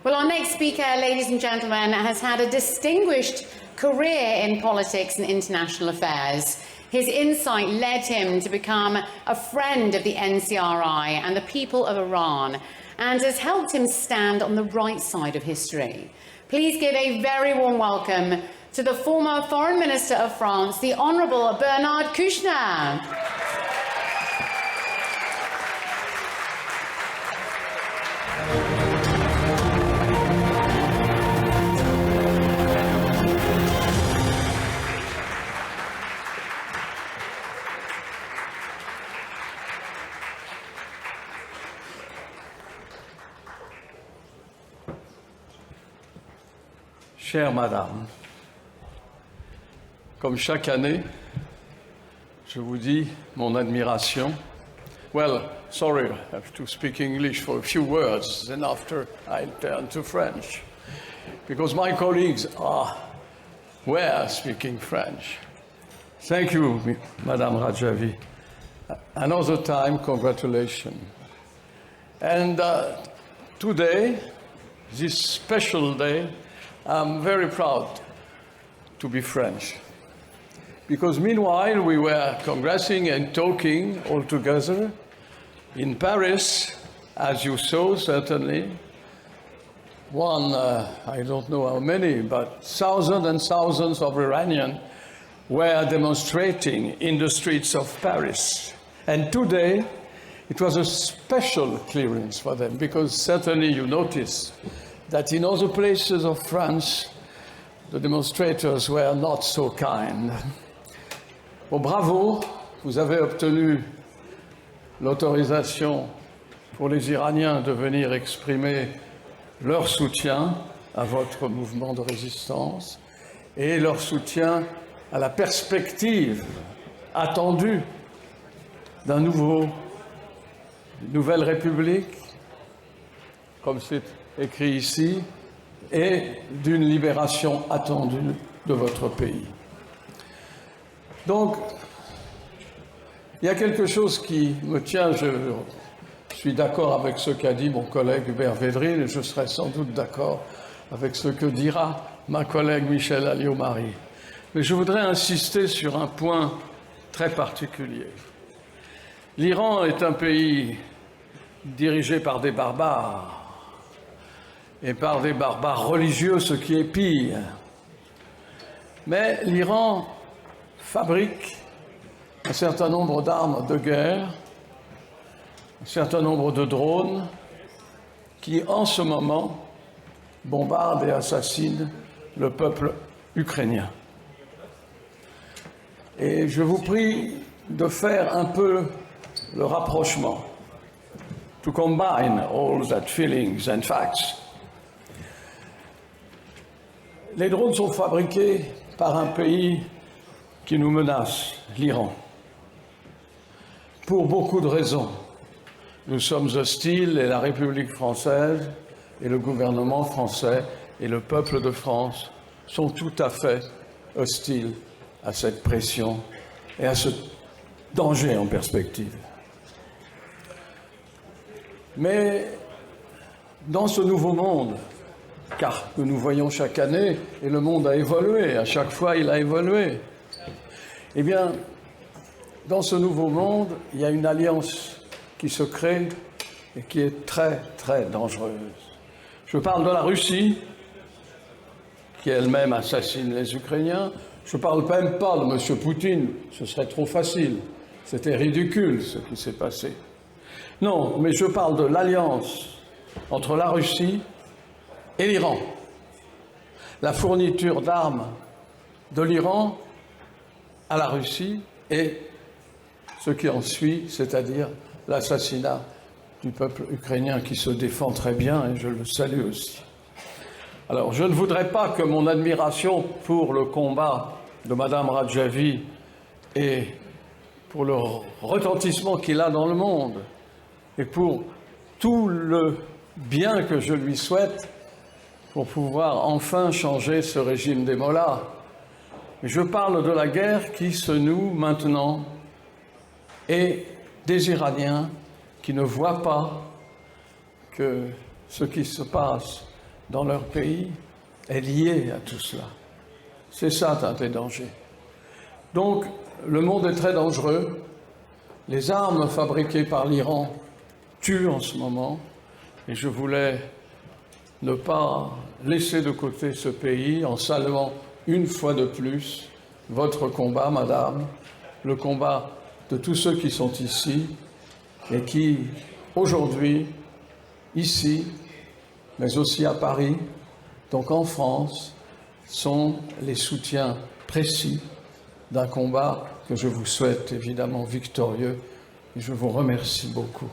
Well, our next speaker, ladies and gentlemen, has had a distinguished career in politics and international affairs. His insight led him to become a friend of the NCRI and the people of Iran, and has helped him stand on the right side of history. Please give a very warm welcome to the former Foreign Minister of France, the Honourable Bernard Kouchner. Chère Madame, comme chaque année, je vous dis mon admiration. Well, sorry, I have to speak English for a few words, then after I'll turn to French, because my colleagues were speaking French. Thank you, Madame Rajavi. Another time, congratulations. And today, this special day, I'm very proud to be French, because meanwhile we were congressing and talking all together in Paris, as you saw, certainly. I don't know how many, but thousands and thousands of Iranians were demonstrating in the streets of Paris. And today, it was a special clearance for them, because certainly you notice that in other places of France, the demonstrators were not so kind. Bon, bravo, vous avez obtenu l'autorisation pour les Iraniens de venir exprimer leur soutien à votre mouvement de résistance et leur soutien à la perspective attendue d'une nouvelle république, comme c'est écrit ici, et d'une libération attendue de votre pays. Donc, il y a quelque chose qui me tient, je suis d'accord avec ce qu'a dit mon collègue Hubert Védrine, et je serai sans doute d'accord avec ce que dira ma collègue Michèle Alliot-Marie. Mais je voudrais insister sur un point très particulier. L'Iran est un pays dirigé par des barbares, et par des barbares religieux, ce qui est pire. Mais l'Iran fabrique un certain nombre d'armes de guerre, un certain nombre de drones qui, en ce moment, bombardent et assassinent le peuple ukrainien. Et je vous prie de faire un peu le rapprochement, to combine all that feelings and facts. Les drones sont fabriqués par un pays qui nous menace, l'Iran, pour beaucoup de raisons. Nous sommes hostiles, et la République française, et le gouvernement français, et le peuple de France sont tout à fait hostiles à cette pression et à ce danger en perspective. Mais dans ce nouveau monde, car que nous voyons chaque année, et le monde a évolué, à chaque fois il a évolué, eh bien, dans ce nouveau monde, il y a une alliance qui se crée et qui est très, très dangereuse. Je parle de la Russie, qui elle-même assassine les Ukrainiens. Je ne parle même pas de M. Poutine, ce serait trop facile. C'était ridicule ce qui s'est passé. Non, mais je parle de l'alliance entre la Russie et l'Iran. La fourniture d'armes de l'Iran à la Russie et ce qui en suit, c'est-à-dire l'assassinat du peuple ukrainien qui se défend très bien, et je le salue aussi. Alors, je ne voudrais pas que mon admiration pour le combat de Madame Rajavi et pour le retentissement qu'il a dans le monde et pour tout le bien que je lui souhaite pour pouvoir enfin changer ce régime des mollahs. Je parle de la guerre qui se noue maintenant et des Iraniens qui ne voient pas que ce qui se passe dans leur pays est lié à tout cela. C'est ça un des dangers. Donc, le monde est très dangereux. Les armes fabriquées par l'Iran tuent en ce moment. Et je voulais ne pas laisser de côté ce pays en saluant une fois de plus votre combat, madame, le combat de tous ceux qui sont ici et qui, aujourd'hui, ici, mais aussi à Paris, donc en France, sont les soutiens précis d'un combat que je vous souhaite évidemment victorieux et je vous remercie beaucoup.